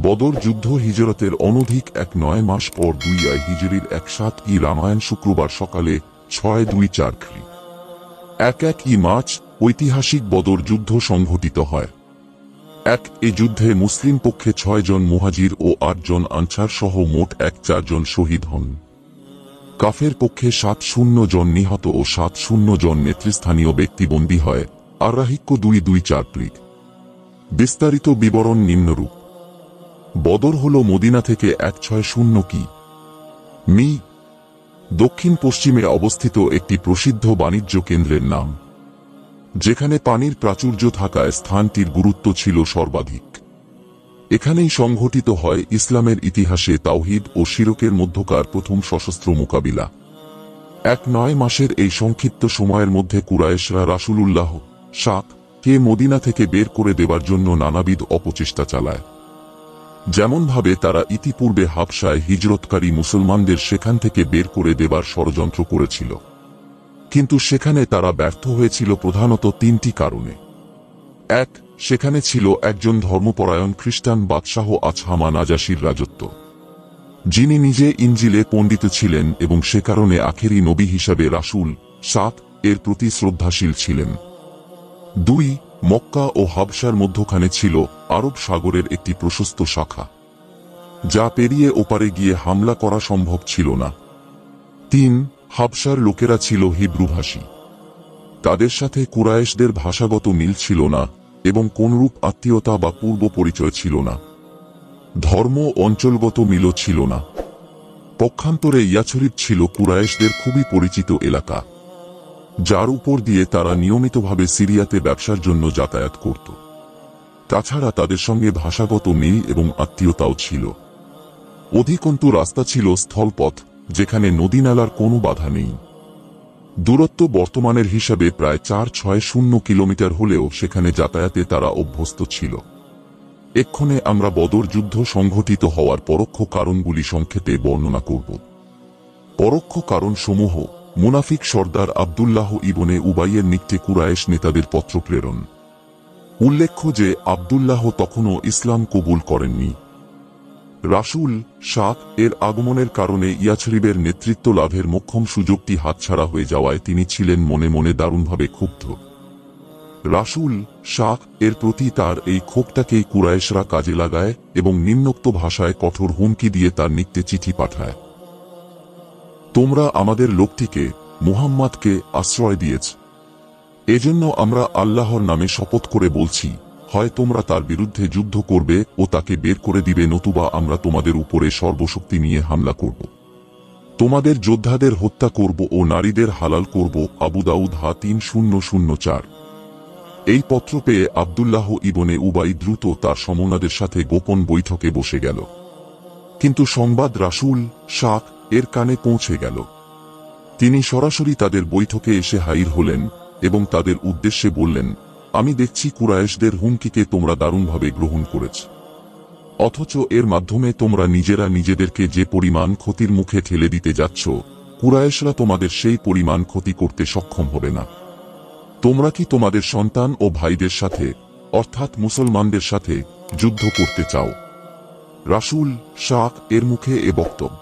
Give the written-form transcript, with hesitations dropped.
বদর যুদ্ধ হিজরতের অনধিক 9 মাস পর 2 হিজরির 17 রামায়ণ শুক্রবার সকালে 6-2-4 খ্রি 1 মার্চ ঐতিহাসিক বদর যুদ্ধ সংঘটিত হয়। এ যুদ্ধে মুসলিম পক্ষে 6 জন মুহাজির ও 8 জন আনসার সহ মোট 4 জন শহীদ হন। কাফের পক্ষে 7 জন নিহত ও 7 জন নেতৃস্থানীয় ব্যক্তি বন্দী হয়। আরাহিক্য 2-2-4 বিস্তারিত বিবরণ নিম্নরূপ। বদর হল মদিনা থেকে 160 কি.মি. দক্ষিণ পশ্চিমে অবস্থিত একটি প্রসিদ্ধ বাণিজ্য কেন্দ্রের নাম, যেখানে পানির প্রাচুর্য থাকায় স্থানটির গুরুত্ব ছিল সর্বাধিক। এখানেই সংঘটিত হয় ইসলামের ইতিহাসে তাওহীদ ও শিরকের মধ্যকার প্রথম সশস্ত্র মোকাবিলা। 9 মাসের এই সংক্ষিপ্ত সময়ের মধ্যে কুরাইশরা রাসূলুল্লাহ কে মদিনা থেকে বের করে দেবার জন্য নানাবিধ অপচেষ্টা চালায়। যেমনভাবে তারা ইতিপূর্বে হাবশায় হিজরতকারী মুসলমানদের সেখান থেকে বের করে দেবার ষড়যন্ত্র করেছিল, কিন্তু সেখানে তারা ব্যর্থ হয়েছিল প্রধানত 3টি কারণে। 1. সেখানে ছিল একজন ধর্মপরায়ণ খ্রিস্টান বাদশাহ আছহামা নাজাশির রাজত্ব, যিনি নিজে ইনজিলে পণ্ডিত ছিলেন এবং সে কারণে আখেরি নবী হিসাবে রাসূল এর প্রতি শ্রদ্ধাশীল ছিলেন। 2. মক্কা ও হাবশার মধ্যখানে ছিল আরব সাগরের একটি প্রশস্ত শাখা, যা পেরিয়ে ওপারে গিয়ে হামলা করা সম্ভব ছিল না। 3. হাবশার লোকেরা ছিল হিব্রুভাষী, তাদের সাথে কুরাইশদের ভাষাগত মিল ছিল না এবং কোনরূপ আত্মীয়তা বা পূর্ব পরিচয় ছিল না। ধর্ম অঞ্চলগত মিলও ছিল না। পক্ষান্তরে ইয়াছরিব ছিল কুরাইশদের খুবই পরিচিত এলাকা, যার উপর দিয়ে তারা নিয়মিতভাবে সিরিয়াতে ব্যবসার জন্য যাতায়াত করত। তাছাড়া তাদের সঙ্গে ভাষাগত মিল এবং আত্মীয়তাও ছিল। অধিকন্তু রাস্তা ছিল স্থলপথ, যেখানে নদী-নালার কোনো বাধা নেই। দূরত্ব বর্তমানের হিসাবে প্রায় 460 কিলোমিটার হলেও সেখানে যাতায়াতে তারা অভ্যস্ত ছিল। এক্ষণে আমরা বদর যুদ্ধ সংঘটিত হওয়ার পরোক্ষ কারণগুলি সংক্ষেপে বর্ণনা করব। পরোক্ষ কারণসমূহ: মুনাফিক সর্দার আব্দুল্লাহ ইবনে উবাইয়ের নিকটে কুরাইশ নেতাদের পত্র প্রেরণ। উল্লেখ্য যে আব্দুল্লাহ তখনও ইসলাম কবুল করেননি। রাসূল এর আগমনের কারণে ইয়াছরিবের নেতৃত্ব লাভের মোক্ষম সুযোগটি হাতছাড়া হয়ে যাওয়ায় তিনি ছিলেন মনে মনে দারুণভাবে ক্ষুব্ধ। রাসূল এর প্রতি তার এই ক্ষোভটাকেই কুরাইশরা কাজে লাগায় এবং নিম্নোক্ত ভাষায় কঠোর হুমকি দিয়ে তার নিকটে চিঠি পাঠায়: তোমরা আমাদের লোকটিকে মুহাম্মাদকে আশ্রয় দিয়েছ, এজন্য আমরা আল্লাহর নামে শপথ করে বলছি, হয় তোমরা তার বিরুদ্ধে যুদ্ধ করবে ও তাকে বের করে দিবে, নতুবা আমরা তোমাদের উপরে সর্বশক্তি নিয়ে হামলা করব। তোমাদের যোদ্ধাদের হত্যা করব ও নারীদের হালাল করব। আবু দাউদ 3004। এই পত্র পেয়ে আব্দুল্লাহ ইবনে উবাই দ্রুত তার সমনাদের সাথে গোপন বৈঠকে বসে গেল, কিন্তু সংবাদ রাসূল এর কানে পৌঁছে গেল। তিনি সরাসরি তাদের বৈঠকে এসে হাজির হলেন এবং তাদের উদ্দেশ্যে বললেন, আমি দেখছি কুরাইশদের হুমকিকে তোমরা দারুণভাবে গ্রহণ করেছ, অথচ এর মাধ্যমে তোমরা নিজেরা নিজেদেরকে যে পরিমাণ ক্ষতির মুখে ঠেলে দিতে যাচ্ছ, কুরাইশরা তোমাদের সেই পরিমাণ ক্ষতি করতে সক্ষম হবে না। তোমরা কি তোমাদের সন্তান ও ভাইদের সাথে, অর্থাৎ মুসলমানদের সাথে যুদ্ধ করতে চাও? রাসূল এর মুখে এ বক্তব্য